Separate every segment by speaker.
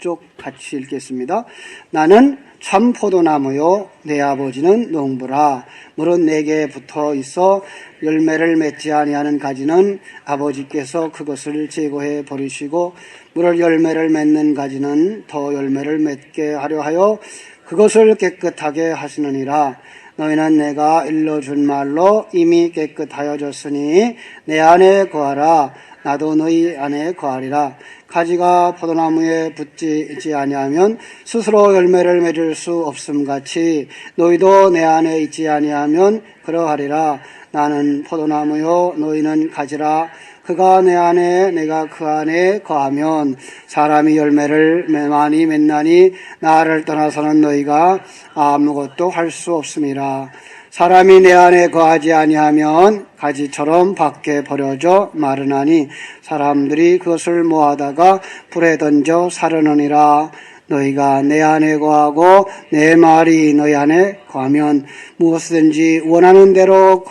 Speaker 1: 쪽 같이 읽겠습니다. 나는 참 포도나무요 내 아버지는 농부라. 물은 내게 붙어 있어 열매를 맺지 아니하는 가지는 아버지께서 그것을 제거해 버리시고 물을 열매를 맺는 가지는 더 열매를 맺게 하려 하여 그것을 깨끗하게 하시느니라. 너희는 내가 일러준 말로 이미 깨끗하여졌으니 내 안에 거하라. 나도 너희 안에 거하리라. 가지가 포도나무에 붙지 아니하면 스스로 열매를 맺을 수 없음같이 너희도 내 안에 있지 아니하면 그러하리라. 나는 포도나무요 너희는 가지라. 그가 내 안에 내가 그 안에 거하면 사람이 열매를 많이 맺나니 나를 떠나서는 너희가 아무것도 할 수 없음이라. 사람이 내 안에 거하지 아니하면 가지처럼 밖에 버려져 마르나니 사람들이 그것을 모아다가 불에 던져 사르느니라. 너희가 내 안에 거하고 내 말이 너희 안에 거하면 무엇이든지 원하는 대로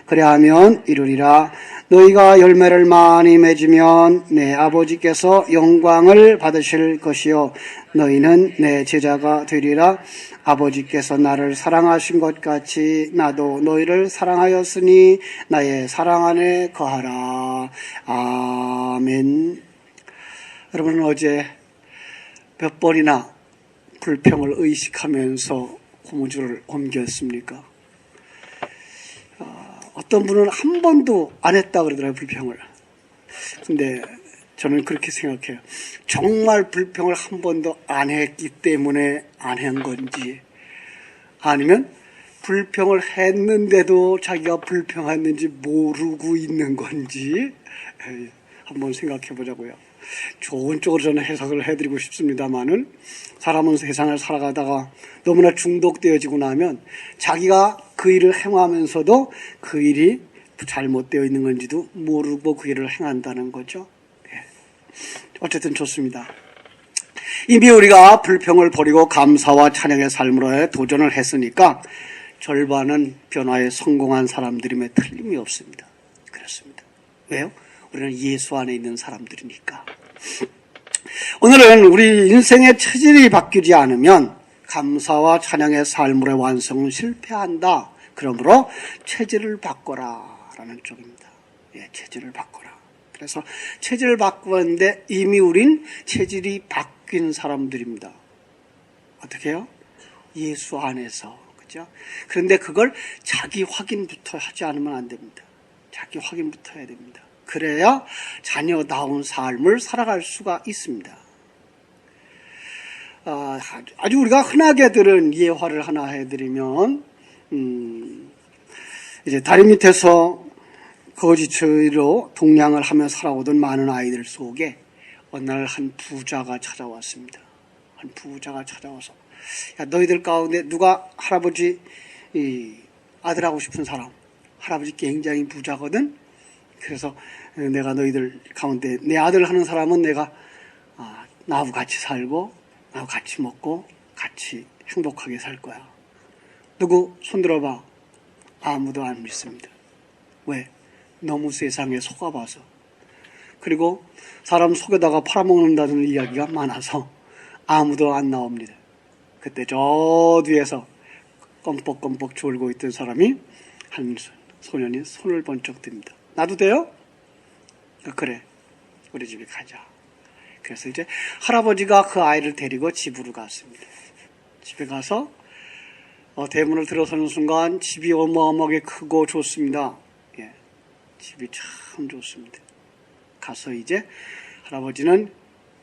Speaker 1: 그래하면 이루리라. 너희가 열매를 많이 맺으면 내 아버지께서 영광을 받으실 것이요 너희는 내 제자가 되리라. 아버지께서 나를 사랑하신 것 같이 나도 너희를 사랑하였으니 나의 사랑 안에 거하라. 아멘. 여러분은 어제 몇 번이나 불평을 의식하면서 고무줄을 옮겼습니까? 어떤 분은 한 번도 안 했다 그러더라고요, 불평을. 근데 저는 그렇게 생각해요. 정말 불평을 한 번도 안 했기 때문에 안 한 건지, 아니면 불평을 했는데도 자기가 불평했는지 모르고 있는 건지 한번 생각해 보자고요. 좋은 쪽으로 저는 해석을 해드리고 싶습니다만은, 사람은 세상을 살아가다가 너무나 중독되어지고 나면 자기가 그 일을 행하면서도 그 일이 잘못되어 있는 건지도 모르고 그 일을 행한다는 거죠. 어쨌든 좋습니다. 이미 우리가 불평을 버리고 감사와 찬양의 삶으로 도전을 했으니까 절반은 변화에 성공한 사람들임에 틀림이 없습니다. 그렇습니다. 왜요? 우리는 예수 안에 있는 사람들이니까. 오늘은 우리 인생의 체질이 바뀌지 않으면 감사와 찬양의 삶으로 완성은 실패한다. 그러므로 체질을 바꿔라 라는 쪽입니다. 체질을 바꿔라. 그래서 체질을 바꾸는데 이미 우린 체질이 바뀐 사람들입니다. 어떻게 해요? 예수 안에서. 그죠? 그런데 그걸 자기 확인부터 하지 않으면 안 됩니다. 자기 확인부터 해야 됩니다. 그래야 자녀다운 삶을 살아갈 수가 있습니다. 아주 우리가 흔하게 들은 예화를 하나 해드리면, 이제 다리 밑에서 거지처리로 동냥을 하며 살아오던 많은 아이들 속에 어느 날 한 부자가 찾아왔습니다. 한 부자가 찾아와서, 야, 너희들 가운데 누가 할아버지 아들하고 싶은 사람? 할아버지 굉장히 부자거든? 그래서 내가 너희들 가운데 내 아들 하는 사람은 내가 나하고 같이 살고 나하고 같이 먹고 같이 행복하게 살 거야. 누구 손들어봐. 아무도 안 믿습니다. 왜? 너무 세상에 속아봐서. 그리고 사람 속에다가 팔아먹는다는 이야기가 많아서 아무도 안 나옵니다. 그때 저 뒤에서 껌뻑껌뻑 졸고 있던 사람이 한 소년이 손을 번쩍 듭니다. 나도 돼요? 그래, 우리 집에 가자. 그래서 이제 할아버지가 그 아이를 데리고 집으로 갔습니다. 집에 가서 대문을 들어서는 순간 집이 어마어마하게 크고 좋습니다. 집이 참 좋습니다. 가서 이제 할아버지는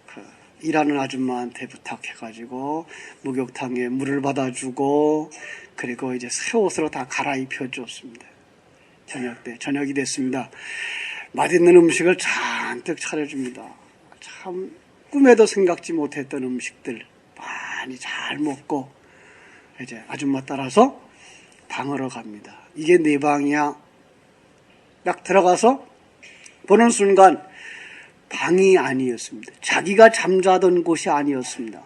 Speaker 1: 그 일하는 아줌마한테 부탁해가지고 목욕탕에 물을 받아주고, 그리고 이제 새 옷으로 다 갈아입혀 줬습니다. 저녁이 됐습니다. 맛있는 음식을 잔뜩 차려줍니다. 참 꿈에도 생각지 못했던 음식들 많이 잘 먹고 이제 아줌마 따라서 방으로 갑니다. 이게 내 방이야. 딱 들어가서 보는 순간 방이 아니었습니다. 자기가 잠자던 곳이 아니었습니다.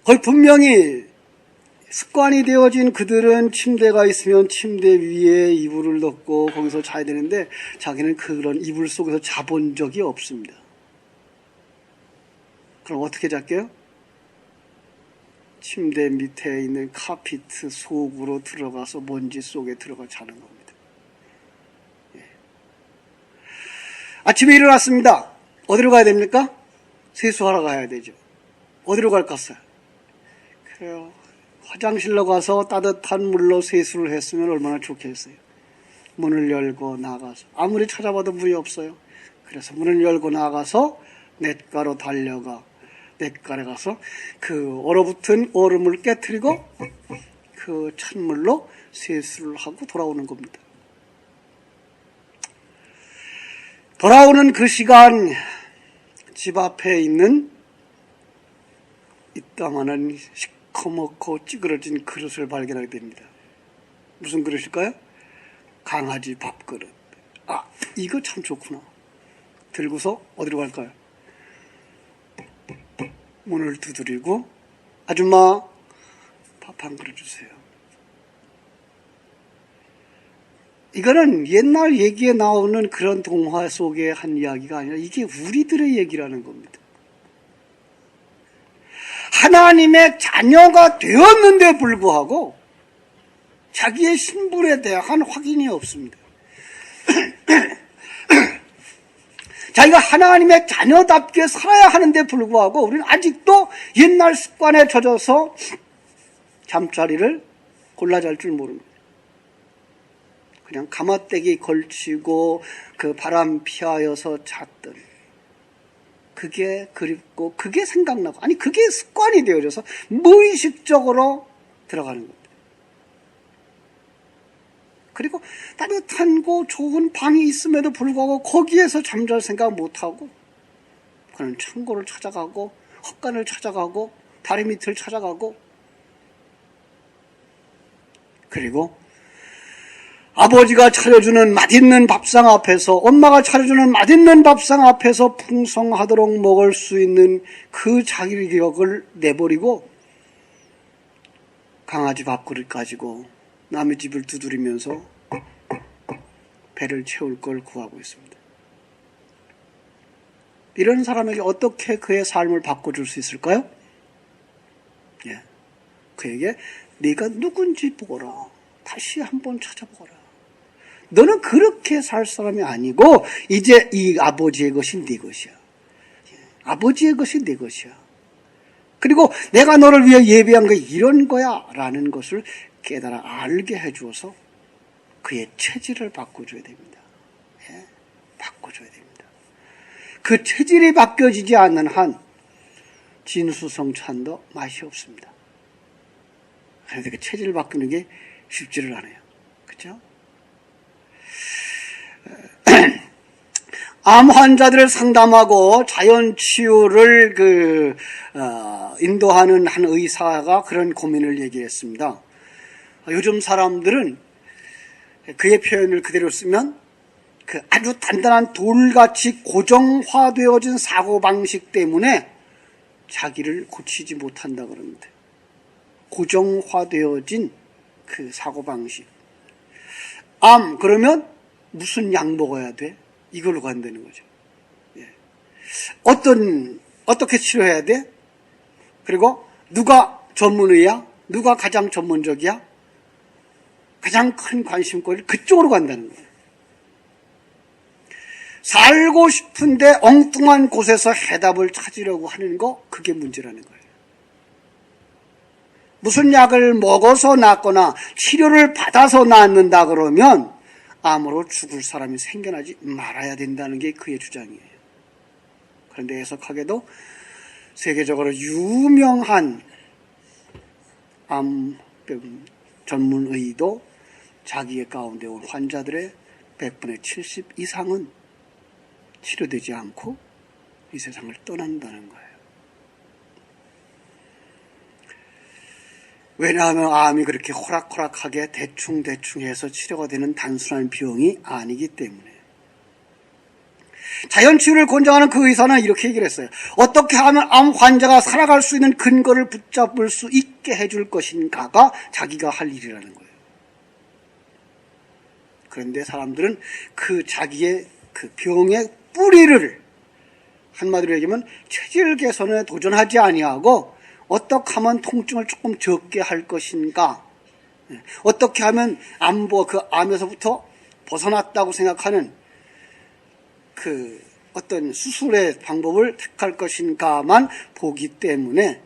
Speaker 1: 거의 분명히 습관이 되어진 그들은 침대가 있으면 침대 위에 이불을 덮고 거기서 자야 되는데 자기는 그런 이불 속에서 자본 적이 없습니다. 그럼 어떻게 잘게요? 침대 밑에 있는 카피트 속으로 들어가서 먼지 속에 들어가 자는 겁니다. 예. 아침에 일어났습니다. 어디로 가야 됩니까? 세수하러 가야 되죠. 어디로 갈까요? 그래요. 화장실로 가서 따뜻한 물로 세수를 했으면 얼마나 좋겠어요. 문을 열고 나가서 아무리 찾아봐도 물이 없어요. 그래서 문을 열고 나가서 냇가로 달려가 냇가에 가서 그 얼어붙은 얼음을 깨트리고 그 찬물로 세수를 하고 돌아오는 겁니다. 돌아오는 그 시간 집 앞에 있는 이따만한 시커멓고 찌그러진 그릇을 발견하게 됩니다. 무슨 그릇일까요? 강아지 밥그릇. 아, 이거 참 좋구나. 들고서 어디로 갈까요? 문을 두드리고 아줌마 밥 한 그릇 주세요. 이거는 옛날 얘기에 나오는 그런 동화 속의 한 이야기가 아니라 이게 우리들의 얘기라는 겁니다. 하나님의 자녀가 되었는데 불구하고 자기의 신분에 대한 확인이 없습니다. 자기가 하나님의 자녀답게 살아야 하는데 불구하고 우리는 아직도 옛날 습관에 젖어서 잠자리를 골라 잘 줄 모릅니다. 그냥 가마떼기 걸치고 그 바람 피하여서 잤던 그게 그립고 그게 생각나고 아니 그게 습관이 되어져서 무의식적으로 들어가는 겁니다. 그리고 따뜻하고 좋은 방이 있음에도 불구하고 거기에서 잠잘 생각 못하고 그는 창고를 찾아가고 헛간을 찾아가고 다리 밑을 찾아가고 그리고 아버지가 차려주는 맛있는 밥상 앞에서 엄마가 차려주는 맛있는 밥상 앞에서 풍성하도록 먹을 수 있는 그 자기 기억을 내버리고 강아지 밥그릇 가지고 남의 집을 두드리면서 배를 채울 걸 구하고 있습니다. 이런 사람에게 어떻게 그의 삶을 바꿔줄 수 있을까요? 예, 그에게 네가 누군지 보거라. 다시 한번 찾아보거라. 너는 그렇게 살 사람이 아니고 이제 이 아버지의 것이 네 것이야. 예, 아버지의 것이 네 것이야. 그리고 내가 너를 위해 예비한 게 이런 거야 라는 것을 깨달아 알게 해주어서 그의 체질을 바꿔줘야 됩니다. 예, 바꿔줘야 됩니다. 그 체질이 바뀌어지지 않는 한 진수성찬도 맛이 없습니다. 그런데 그 체질을 바꾸는 게 쉽지를 않아요. 그렇죠? 암 환자들을 상담하고 자연치유를 인도하는 한 의사가 그런 고민을 얘기했습니다. 요즘 사람들은 그의 표현을 그대로 쓰면 그 아주 단단한 돌같이 고정화되어진 사고방식 때문에 자기를 고치지 못한다 그럽니다. 고정화되어진 그 사고방식. 암 그러면 무슨 약 먹어야 돼? 이걸로 간다는 거죠. 예. 어떻게 치료해야 돼? 그리고 누가 전문의야? 누가 가장 전문적이야? 가장 큰 관심거리를 그쪽으로 간다는 거예요. 살고 싶은데 엉뚱한 곳에서 해답을 찾으려고 하는 거, 그게 문제라는 거예요. 무슨 약을 먹어서 낫거나 치료를 받아서 낫는다 그러면 암으로 죽을 사람이 생겨나지 말아야 된다는 게 그의 주장이에요. 그런데 해석하게도 세계적으로 유명한 암병 전문의도 자기의 가운데 온 환자들의 100분의 70 이상은 치료되지 않고 이 세상을 떠난다는 거예요. 왜냐하면 암이 그렇게 호락호락하게 대충대충 해서 치료가 되는 단순한 병이 아니기 때문에. 자연치유를 권장하는 그 의사는 이렇게 얘기를 했어요. 어떻게 하면 암 환자가 살아갈 수 있는 근거를 붙잡을 수 있게 해줄 것인가가 자기가 할 일이라는 거예요. 그런데 사람들은 그 자기의 그 병의 뿌리를 한마디로 얘기하면 체질 개선에 도전하지 아니하고 어떻게 하면 통증을 조금 적게 할 것인가, 어떻게 하면 그 암에서부터 벗어났다고 생각하는 그 어떤 수술의 방법을 택할 것인가만 보기 때문에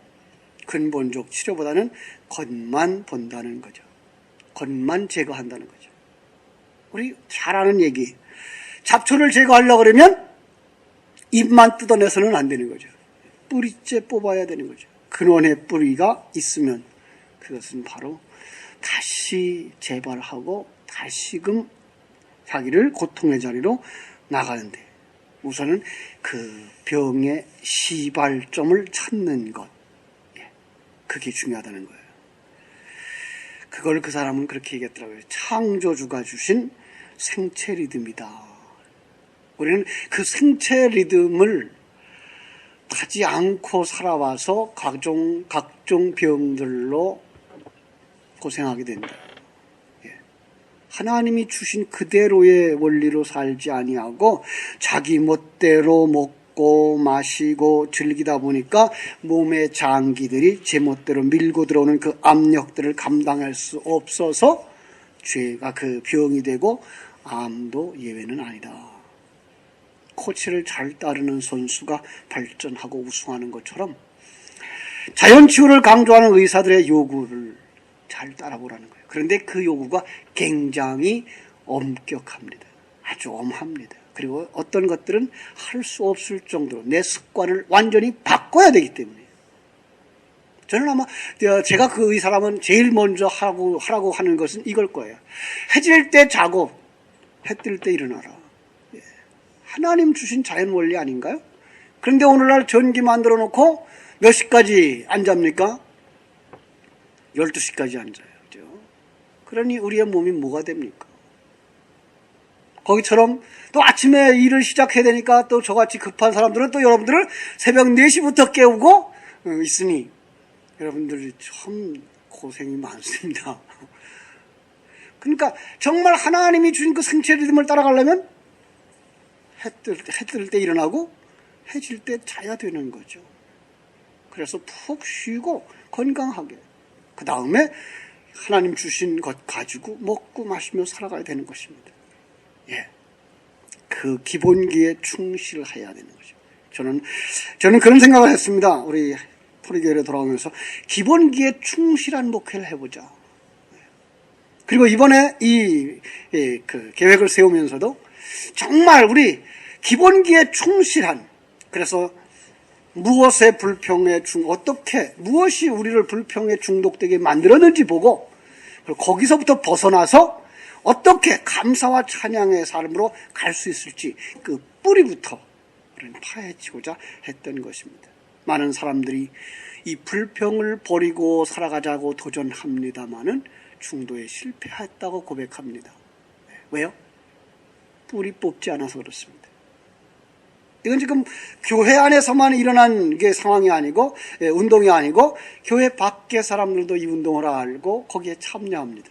Speaker 1: 근본적 치료보다는 겉만 본다는 거죠. 겉만 제거한다는 거죠. 우리 잘 아는 얘기. 잡초를 제거하려고 그러면 잎만 뜯어내서는 안 되는 거죠. 뿌리째 뽑아야 되는 거죠. 근원의 뿌리가 있으면 그것은 바로 다시 재발하고 다시금 자기를 고통의 자리로 나가는데 우선은 그 병의 시발점을 찾는 것, 그게 중요하다는 거예요. 그걸 그 사람은 그렇게 얘기했더라고요. 창조주가 주신 생체 리듬이다. 우리는 그 생체 리듬을 타지 않고 살아와서 각종 병들로 고생하게 된다. 하나님이 주신 그대로의 원리로 살지 아니하고 자기 멋대로 먹고 마시고 즐기다 보니까 몸의 장기들이 제멋대로 밀고 들어오는 그 압력들을 감당할 수 없어서 죄가 그 병이 되고 암도 예외는 아니다. 코치를 잘 따르는 선수가 발전하고 우승하는 것처럼 자연치유를 강조하는 의사들의 요구를 잘 따라보라는 거예요. 그런데 그 요구가 굉장히 엄격합니다. 아주 엄합니다. 그리고 어떤 것들은 할 수 없을 정도로 내 습관을 완전히 바꿔야 되기 때문에 저는 아마 제가 그 의사라면 제일 먼저 하라고 하는 것은 이걸 거예요. 해질 때 자고 해 뜰 때 일어나라. 하나님 주신 자연 원리 아닌가요? 그런데 오늘날 전기 만들어 놓고 몇 시까지 안 잡니까? 12시까지 앉아요. 그죠? 그러니 우리의 몸이 뭐가 됩니까? 거기처럼 또 아침에 일을 시작해야 되니까 또 저같이 급한 사람들은 또 여러분들을 새벽 4시부터 깨우고 있으니 여러분들이 참 고생이 많습니다. 그러니까 정말 하나님이 주신 그 생체 리듬을 따라가려면 해 뜰 때 일어나고 해질 때 자야 되는 거죠. 그래서 푹 쉬고 건강하게 그 다음에 하나님 주신 것 가지고 먹고 마시며 살아가야 되는 것입니다. 그 기본기에 충실해야 되는 거죠. 저는 그런 생각을 했습니다. 우리 토리교회로 돌아오면서 기본기에 충실한 목회를 해보자. 그리고 이번에 그 계획을 세우면서도 정말 우리 기본기에 충실한, 그래서 무엇의 불평에 무엇이 우리를 불평에 중독되게 만들었는지 보고, 그리고 거기서부터 벗어나서 어떻게 감사와 찬양의 삶으로 갈 수 있을지 그 뿌리부터 파헤치고자 했던 것입니다. 많은 사람들이 이 불평을 버리고 살아가자고 도전합니다마는 중도에 실패했다고 고백합니다. 왜요? 뿌리 뽑지 않아서 그렇습니다. 이건 지금 교회 안에서만 일어난 게 상황이 아니고 운동이 아니고 교회 밖의 사람들도 이 운동을 알고 거기에 참여합니다.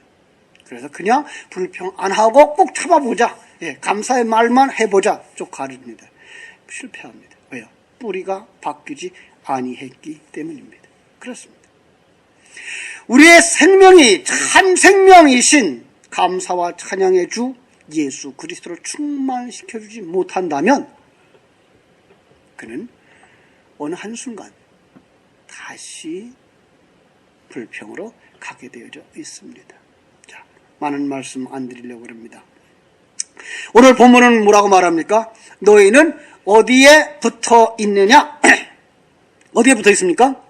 Speaker 1: 그래서 그냥 불평 안 하고 꼭 참아보자, 감사의 말만 해보자 쭉 가릅니다. 실패합니다. 왜요? 뿌리가 바뀌지 아니했기 때문입니다. 그렇습니다. 우리의 생명이 참 생명이신 감사와 찬양의 주 예수 그리스도를 충만시켜주지 못한다면 그는 어느 한순간 다시 불평으로 가게 되어져 있습니다. 자, 많은 말씀 안 드리려고 합니다. 오늘 본문은 뭐라고 말합니까? 너희는 어디에 붙어 있느냐? 어디에 붙어 있습니까?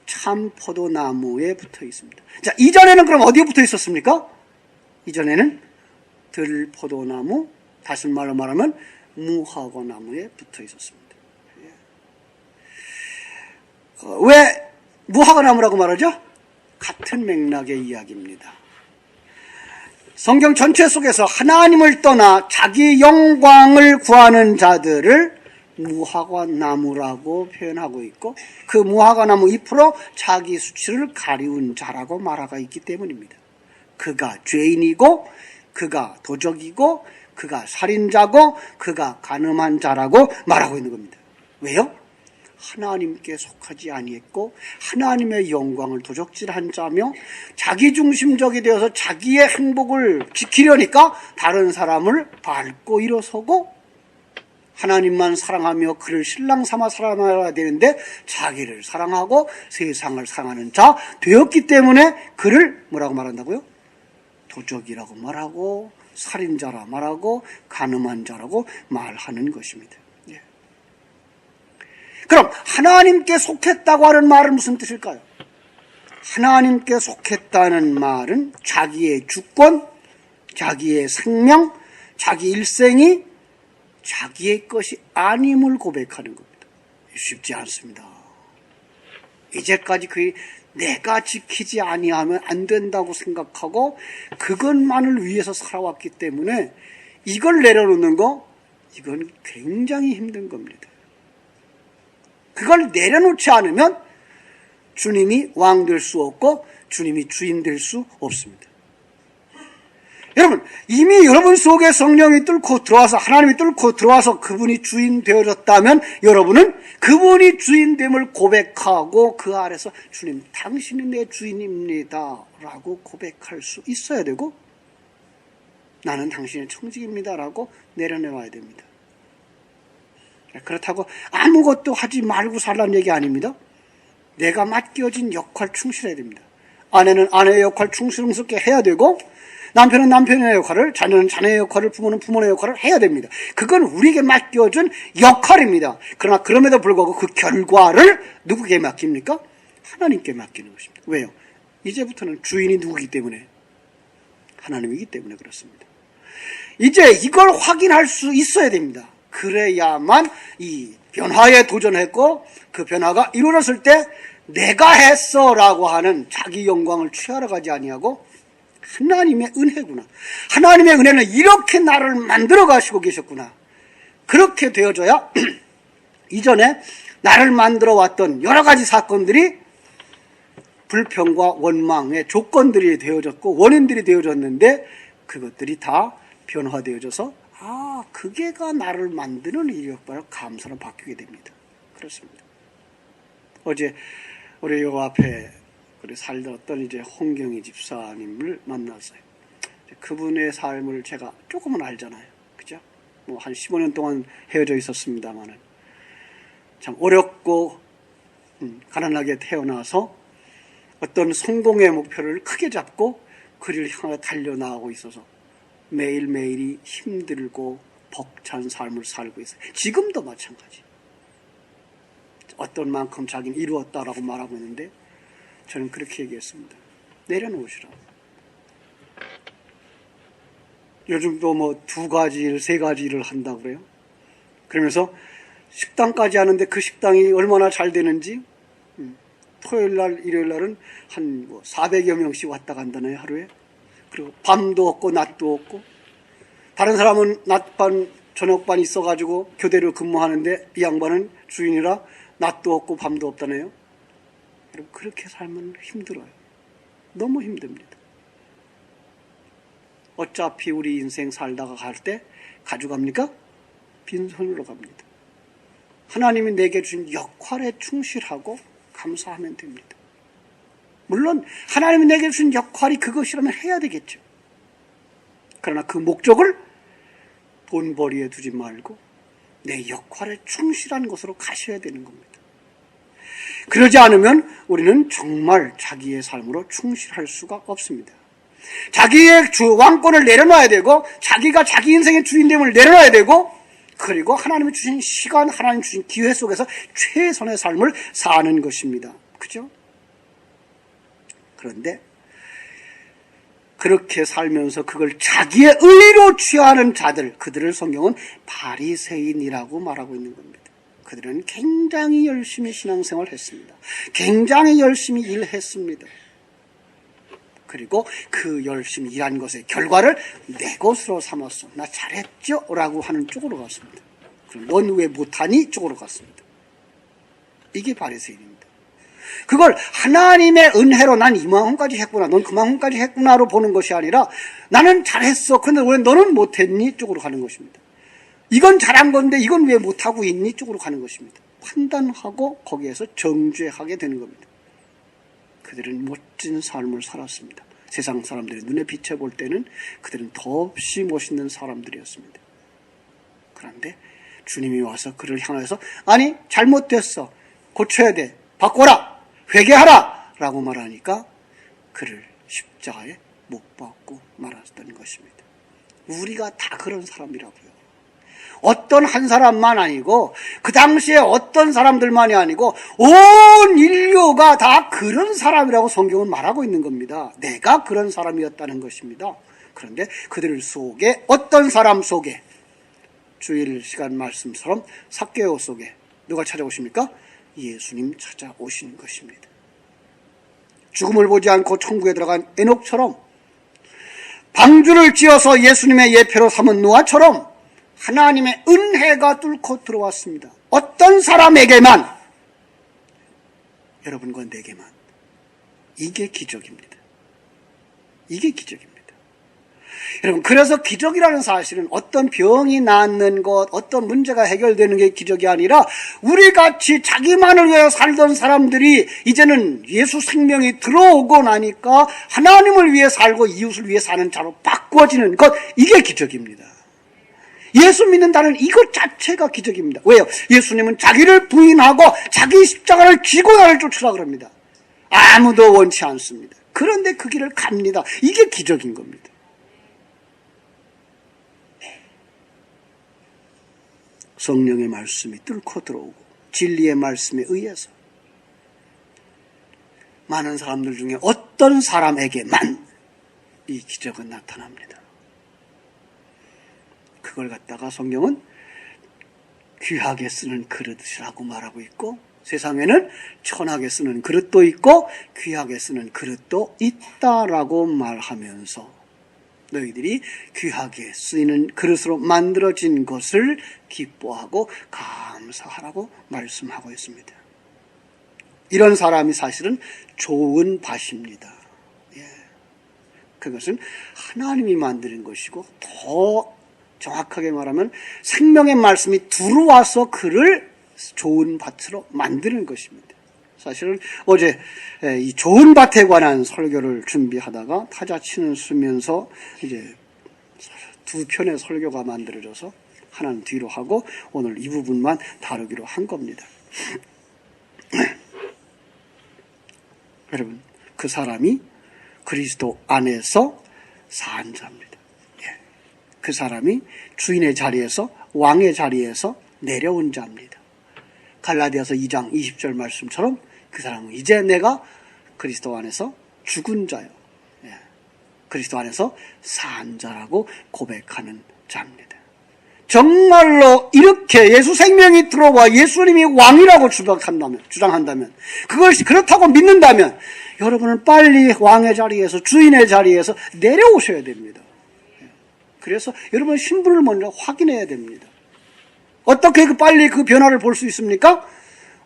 Speaker 1: 참 포도나무에 붙어 있습니다. 자, 이전에는 그럼 어디에 붙어 있었습니까? 이전에는 들포도나무, 다시 말로 말하면 무화과나무에 붙어 있었습니다. 왜 무화과나무라고 말하죠? 같은 맥락의 이야기입니다. 성경 전체 속에서 하나님을 떠나 자기 영광을 구하는 자들을 무화과나무라고 표현하고 있고 그 무화과나무 잎으로 자기 수치를 가리운 자라고 말하고 있기 때문입니다. 그가 죄인이고 그가 도적이고 그가 살인자고 그가 간음한 자라고 말하고 있는 겁니다. 왜요? 하나님께 속하지 아니했고 하나님의 영광을 도적질한 자며 자기중심적이 되어서 자기의 행복을 지키려니까 다른 사람을 밟고 일어서고 하나님만 사랑하며 그를 신랑 삼아 사랑해야 되는데 자기를 사랑하고 세상을 사랑하는 자 되었기 때문에 그를 뭐라고 말한다고요? 도적이라고 말하고 살인자라 말하고 간음한 자라고 말하는 것입니다. 그럼 하나님께 속했다고 하는 말은 무슨 뜻일까요? 하나님께 속했다는 말은 자기의 주권, 자기의 생명, 자기 일생이 자기의 것이 아님을 고백하는 겁니다. 쉽지 않습니다. 이제까지 그 내가 지키지 아니하면 안 된다고 생각하고 그것만을 위해서 살아왔기 때문에 이걸 내려놓는 거, 이건 굉장히 힘든 겁니다. 그걸 내려놓지 않으면 주님이 왕 될 수 없고 주님이 주인 될 수 없습니다. 여러분, 이미 여러분 속에 성령이 뚫고 들어와서 하나님이 뚫고 들어와서 그분이 주인 되어졌다면 여러분은 그분이 주인됨을 고백하고 그 아래서 주님 당신이 내 주인입니다 라고 고백할 수 있어야 되고 나는 당신의 청직입니다 라고 내려놓아야 됩니다. 그렇다고 아무것도 하지 말고 살라는 얘기 아닙니다. 내가 맡겨진 역할 충실해야 됩니다. 아내는 아내의 역할 충실스럽게 해야 되고 남편은 남편의 역할을, 자녀는 자녀의 역할을, 부모는 부모의 역할을 해야 됩니다. 그건 우리에게 맡겨준 역할입니다. 그러나 그럼에도 불구하고 그 결과를 누구에게 맡깁니까? 하나님께 맡기는 것입니다. 왜요? 이제부터는 주인이 누구이기 때문에? 하나님이기 때문에 그렇습니다. 이제 이걸 확인할 수 있어야 됩니다. 그래야만 이 변화에 도전했고 그 변화가 이루어졌을 때 내가 했어 라고 하는 자기 영광을 취하러 가지 아니하고 하나님의 은혜구나. 하나님의 은혜는 이렇게 나를 만들어 가시고 계셨구나. 그렇게 되어져야 이전에 나를 만들어 왔던 여러 가지 사건들이 불평과 원망의 조건들이 되어졌고 원인들이 되어졌는데 그것들이 다 변화되어져서 그게가 나를 만드는 일이었구나 감사로 바뀌게 됩니다. 그렇습니다. 어제 우리 요 앞에 우리 살던 어떤 이제 홍경희 집사님을 만났어요. 그분의 삶을 제가 조금은 알잖아요. 그죠? 뭐 한 15년 동안 헤어져 있었습니다만은 참 어렵고 가난하게 태어나서 어떤 성공의 목표를 크게 잡고 그를 향해 달려나가고 있어서 매일매일이 힘들고 벅찬 삶을 살고 있어요. 지금도 마찬가지. 어떤 만큼 자기는 이루었다라고 말하고 있는데 저는 그렇게 얘기했습니다. 내려놓으시라고. 요즘도 뭐 2가지 일, 3가지 일을 한다고 그래요. 그러면서 식당까지 하는데 그 식당이 얼마나 잘 되는지 토요일 날, 일요일 날은 한 400여 명씩 왔다 간다네요, 하루에. 그리고 밤도 없고 낮도 없고 다른 사람은 낮반, 저녁반 있어가지고 교대로 근무하는데 이 양반은 주인이라 낮도 없고 밤도 없다네요. 여러분 그렇게 살면 힘들어요. 너무 힘듭니다. 어차피 우리 인생 살다가 갈 때 가져갑니까? 빈손으로 갑니다. 하나님이 내게 주신 역할에 충실하고 감사하면 됩니다. 물론 하나님이 내게 주신 역할이 그것이라면 해야 되겠죠. 그러나 그 목적을 돈벌이에 두지 말고 내 역할에 충실한 것으로 가셔야 되는 겁니다. 그러지 않으면 우리는 정말 자기의 삶으로 충실할 수가 없습니다. 자기의 왕권을 내려놔야 되고 자기가 자기 인생의 주인됨을 내려놔야 되고 그리고 하나님이 주신 시간, 하나님 주신 기회 속에서 최선의 삶을 사는 것입니다. 그죠? 그런데 그렇게 살면서 그걸 자기의 의로 취하는 자들, 그들을 성경은 바리새인이라고 말하고 있는 겁니다. 그들은 굉장히 열심히 신앙생활을 했습니다. 굉장히 열심히 일했습니다. 그리고 그 열심히 일한 것의 결과를 내 것으로 삼았어. 나 잘했죠? 라고 하는 쪽으로 갔습니다. 그럼 넌 왜 못하니? 쪽으로 갔습니다. 이게 바리새인입니다. 그걸 하나님의 은혜로 난 이만큼까지 했구나, 넌 그만큼까지 했구나로 보는 것이 아니라 나는 잘했어, 근데 왜 너는 못했니? 쪽으로 가는 것입니다. 이건 잘한 건데 이건 왜 못하고 있니? 쪽으로 가는 것입니다. 판단하고 거기에서 정죄하게 되는 겁니다. 그들은 멋진 삶을 살았습니다. 세상 사람들의 눈에 비춰볼 때는 그들은 더없이 멋있는 사람들이었습니다. 그런데 주님이 와서 그를 향해서 아니 잘못됐어, 고쳐야 돼, 바꿔라, 회개하라 라고 말하니까 그를 십자가에 못 박고 말았던 것입니다. 우리가 다 그런 사람이라고요. 어떤 한 사람만 아니고 그 당시에 어떤 사람들만이 아니고 온 인류가 다 그런 사람이라고 성경은 말하고 있는 겁니다. 내가 그런 사람이었다는 것입니다. 그런데 그들 속에 어떤 사람 속에 주일 시간 말씀처럼 삭개오 속에 누가 찾아오십니까? 예수님 찾아오신 것입니다. 죽음을 보지 않고 천국에 들어간 에녹처럼 방주를 지어서 예수님의 예표로 삼은 노아처럼 하나님의 은혜가 뚫고 들어왔습니다. 어떤 사람에게만, 여러분과 내게만. 이게 기적입니다. 이게 기적입니다. 여러분, 그래서 기적이라는 사실은 어떤 병이 낫는 것, 어떤 문제가 해결되는 게 기적이 아니라 우리같이 자기만을 위해 살던 사람들이 이제는 예수 생명이 들어오고 나니까 하나님을 위해 살고 이웃을 위해 사는 자로 바꿔지는 것, 이게 기적입니다. 예수 믿는다는 이것 자체가 기적입니다. 왜요? 예수님은 자기를 부인하고 자기 십자가를 지고 나를 쫓으라 그럽니다. 아무도 원치 않습니다. 그런데 그 길을 갑니다. 이게 기적인 겁니다. 성령의 말씀이 뚫고 들어오고 진리의 말씀에 의해서 많은 사람들 중에 어떤 사람에게만 이 기적은 나타납니다. 그걸 갖다가 성경은 귀하게 쓰는 그릇이라고 말하고 있고 세상에는 천하게 쓰는 그릇도 있고 귀하게 쓰는 그릇도 있다라고 말하면서 너희들이 귀하게 쓰이는 그릇으로 만들어진 것을 기뻐하고 감사하라고 말씀하고 있습니다. 이런 사람이 사실은 좋은 밭입니다. 그것은 하나님이 만드는 것이고 더 정확하게 말하면 생명의 말씀이 들어와서 그를 좋은 밭으로 만드는 것입니다. 사실은 어제 이 좋은 밭에 관한 설교를 준비하다가 타자 치는 수면서 이제 두 편의 설교가 만들어져서 하나는 뒤로 하고 오늘 이 부분만 다루기로 한 겁니다. 여러분, 그 사람이 그리스도 안에서 산 자입니다. 그 사람이 주인의 자리에서 왕의 자리에서 내려온 자입니다. 갈라디아서 2장 20절 말씀처럼 그 사람은 이제 내가 그리스도 안에서 죽은 자요. 그리스도 안에서 산 자라고 고백하는 자입니다. 정말로 이렇게 예수 생명이 들어와 예수님이 왕이라고 주장한다면 그것이 그렇다고 믿는다면 여러분은 빨리 왕의 자리에서 주인의 자리에서 내려오셔야 됩니다. 그래서 여러분 신분을 먼저 확인해야 됩니다. 어떻게 빨리 그 변화를 볼 수 있습니까?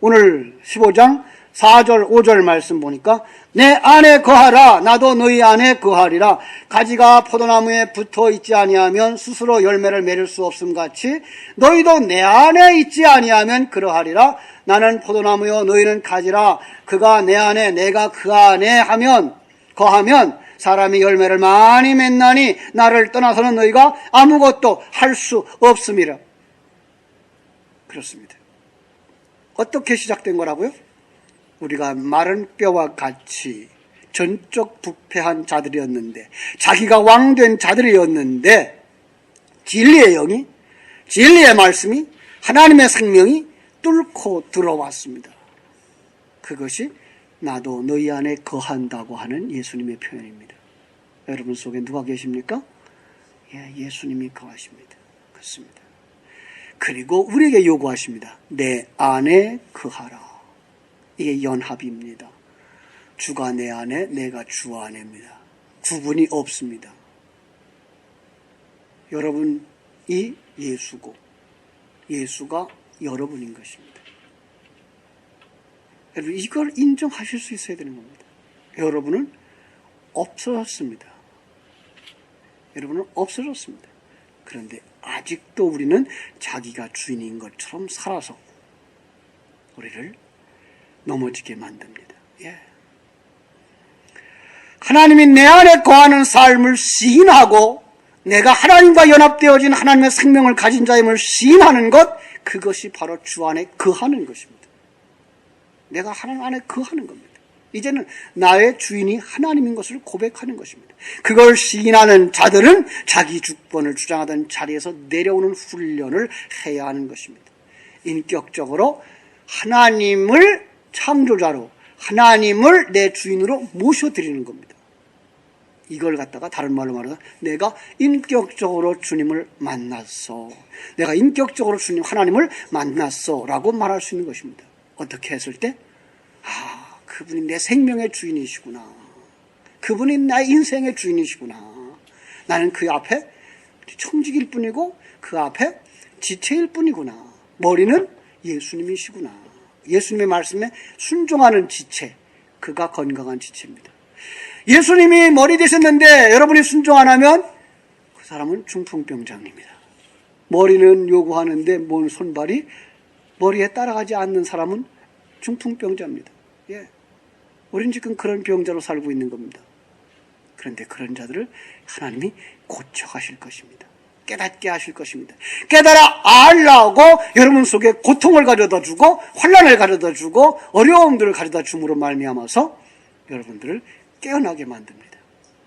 Speaker 1: 오늘 15장 4절 5절 말씀 보니까 내 안에 거하라 나도 너희 안에 거하리라 가지가 포도나무에 붙어 있지 아니하면 스스로 열매를 맺을 수 없음 같이 너희도 내 안에 있지 아니하면 그러하리라 나는 포도나무요 너희는 가지라 그가 내 안에 내가 그 안에 거하면 사람이 열매를 많이 맺나니 나를 떠나서는 너희가 아무것도 할 수 없음이라. 그렇습니다. 어떻게 시작된 거라고요? 우리가 마른 뼈와 같이 전적 부패한 자들이었는데 자기가 왕된 자들이었는데 진리의 영이 진리의 말씀이 하나님의 생명이 뚫고 들어왔습니다. 그것이 나도 너희 안에 거한다고 하는 예수님의 표현입니다. 여러분 속에 누가 계십니까? 예수님이 거하십니다. 그렇습니다. 그리고 우리에게 요구하십니다. 내 안에 거하라. 이게 연합입니다. 주가 내 안에 내가 주 안에입니다. 구분이 없습니다. 여러분이 예수고 예수가 여러분인 것입니다. 여러분 이걸 인정하실 수 있어야 되는 겁니다. 여러분은 없어졌습니다. 여러분은 없어졌습니다. 그런데 아직도 우리는 자기가 주인인 것처럼 살아서 우리를 넘어지게 만듭니다. 예. 하나님이 내 안에 거하는 삶을 시인하고 내가 하나님과 연합되어진 하나님의 생명을 가진 자임을 시인하는 것, 그것이 바로 주 안에 거하는 것입니다. 내가 하나님 안에 거하는 겁니다. 이제는 나의 주인이 하나님인 것을 고백하는 것입니다. 그걸 시인하는 자들은 자기 주권을 주장하던 자리에서 내려오는 훈련을 해야 하는 것입니다. 인격적으로 하나님을 창조자로, 하나님을 내 주인으로 모셔드리는 겁니다. 이걸 갖다가 다른 말로 말해서 내가 인격적으로 주님을 만났어, 내가 인격적으로 주님 하나님을 만났어 라고 말할 수 있는 것입니다. 어떻게 했을 때? 그분이 내 생명의 주인이시구나, 그분이 나의 인생의 주인이시구나, 나는 그 앞에 청직일 뿐이고 그 앞에 지체일 뿐이구나, 머리는 예수님이시구나, 예수님의 말씀에 순종하는 지체, 그가 건강한 지체입니다. 예수님이 머리 되셨는데 여러분이 순종 안 하면 그 사람은 중풍병자입니다. 머리는 요구하는데 뭔 손발이 머리에 따라가지 않는 사람은 중풍병자입니다. 예. 우리는 지금 그런 병자로 살고 있는 겁니다. 그런데 그런 자들을 하나님이 고쳐가실 것입니다. 깨닫게 하실 것입니다. 깨달아 알라고 여러분 속에 고통을 가져다 주고 환난을 가져다 주고 어려움들을 가져다 줌으로 말미암아서 여러분들을 깨어나게 만듭니다.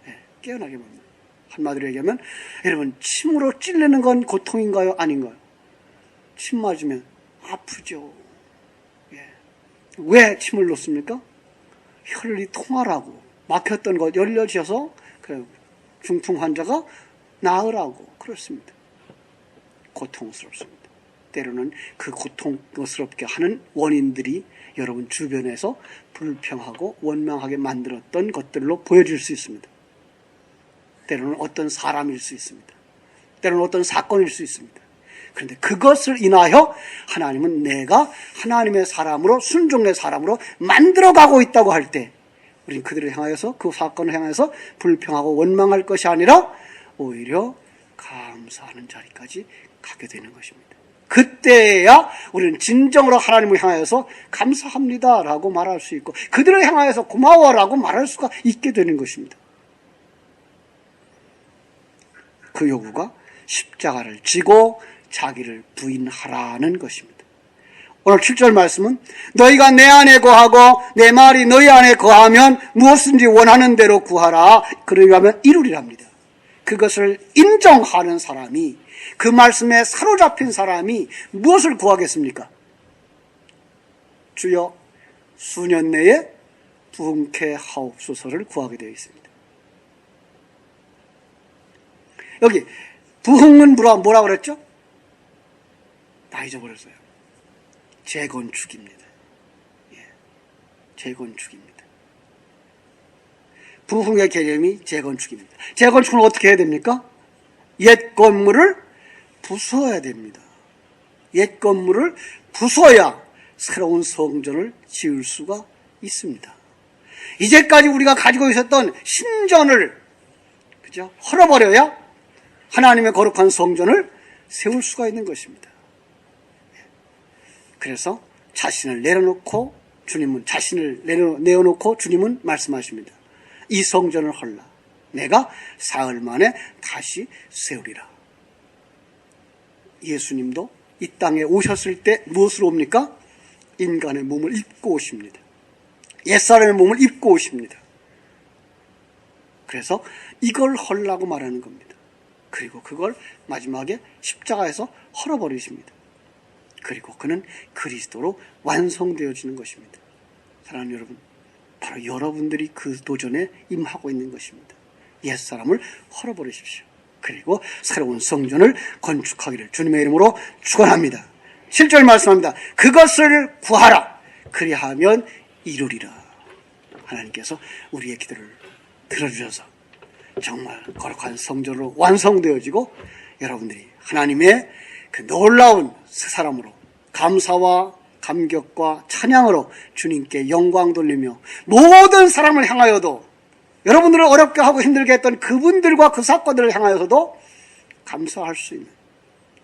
Speaker 1: 예, 깨어나게 만듭니다. 한마디로 얘기하면 여러분, 침으로 찔리는 건 고통인가요? 아닌가요? 침 맞으면 아프죠. 예. 왜 침을 놓습니까? 혈이 통하라고, 막혔던 것 열려져서 중풍 환자가 나으라고 그렇습니다. 고통스럽습니다. 때로는 그 고통스럽게 하는 원인들이 여러분 주변에서 불평하고 원망하게 만들었던 것들로 보여질 수 있습니다. 때로는 어떤 사람일 수 있습니다. 때로는 어떤 사건일 수 있습니다. 그런데 그것을 인하여 하나님은 내가 하나님의 사람으로, 순종의 사람으로 만들어가고 있다고 할 때 우리는 그들을 향하여서, 그 사건을 향해서 불평하고 원망할 것이 아니라 오히려 감사하는 자리까지 가게 되는 것입니다. 그때야 우리는 진정으로 하나님을 향하여서 감사합니다라고 말할 수 있고 그들을 향하여서 고마워라고 말할 수가 있게 되는 것입니다. 그 요구가 십자가를 지고 자기를 부인하라는 것입니다. 오늘 7절 말씀은 너희가 내 안에 거하고 내 말이 너희 안에 거하면 무엇인지 원하는 대로 구하라. 그러면 이루리랍니다. 그것을 인정하는 사람이, 그 말씀에 사로잡힌 사람이 무엇을 구하겠습니까? 주여 수년 내에 부흥케 하옵소서를 구하게 되어 있습니다. 여기 부흥은 뭐라 그랬죠? 다 잊어버렸어요. 재건축입니다. 예, 재건축입니다. 부흥의 개념이 재건축입니다. 재건축은 어떻게 해야 됩니까? 옛 건물을 부숴야 됩니다. 옛 건물을 부숴야 새로운 성전을 지을 수가 있습니다. 이제까지 우리가 가지고 있었던 신전을 헐어버려야 하나님의 거룩한 성전을 세울 수가 있는 것입니다. 그래서 자신을 내려놓고 주님은 내어놓고 주님은 말씀하십니다. 이 성전을 헐라. 내가 사흘 만에 다시 세우리라. 예수님도 이 땅에 오셨을 때 무엇으로 옵니까? 인간의 몸을 입고 오십니다. 옛사람의 몸을 입고 오십니다. 그래서 이걸 헐라고 말하는 겁니다. 그리고 그걸 마지막에 십자가에서 헐어버리십니다. 그리고 그는 그리스도로 완성되어지는 것입니다. 사랑하는 여러분, 바로 여러분들이 그 도전에 임하고 있는 것입니다. 옛사람을 헐어버리십시오. 그리고 새로운 성전을 건축하기를 주님의 이름으로 축원합니다. 7절 말씀합니다. 그것을 구하라. 그리하면 이루리라. 하나님께서 우리의 기도를 들어주셔서 정말 거룩한 성전으로 완성되어지고 여러분들이 하나님의 그 놀라운 새 사람으로 감사와 감격과 찬양으로 주님께 영광 돌리며 모든 사람을 향하여도 여러분들을 어렵게 하고 힘들게 했던 그분들과 그 사건들을 향하여서도 감사할 수 있는,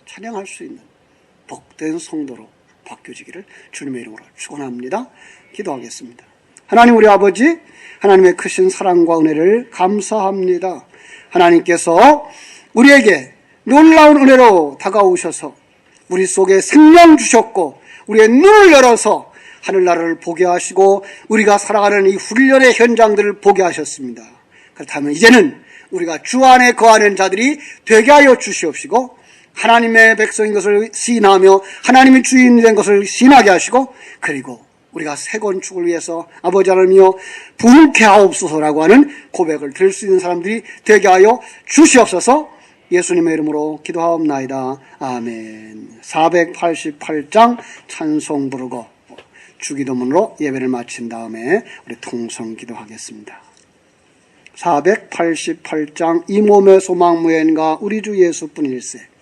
Speaker 1: 찬양할 수 있는 복된 성도로 바뀌어지기를 주님의 이름으로 축원합니다. 기도하겠습니다. 하나님 우리 아버지, 하나님의 크신 사랑과 은혜를 감사합니다. 하나님께서 우리에게 놀라운 은혜로 다가오셔서 우리 속에 생명 주셨고 우리의 눈을 열어서 하늘나라를 보게 하시고 우리가 살아가는 이 훈련의 현장들을 보게 하셨습니다. 그렇다면 이제는 우리가 주 안에 거하는 자들이 되게 하여 주시옵시고 하나님의 백성인 것을 시인하며 하나님의 주인이 된 것을 시인하게 하시고 그리고 우리가 새 건축을 위해서 아버지 하나님이여 부흥케 하옵소서라고 하는 고백을 들을 수 있는 사람들이 되게 하여 주시옵소서. 예수님의 이름으로 기도하옵나이다. 아멘. 488장 찬송 부르고 주기도문으로 예배를 마친 다음에 우리 통성 기도하겠습니다. 488장 이 몸의 소망 무엔가 우리 주 예수뿐일세.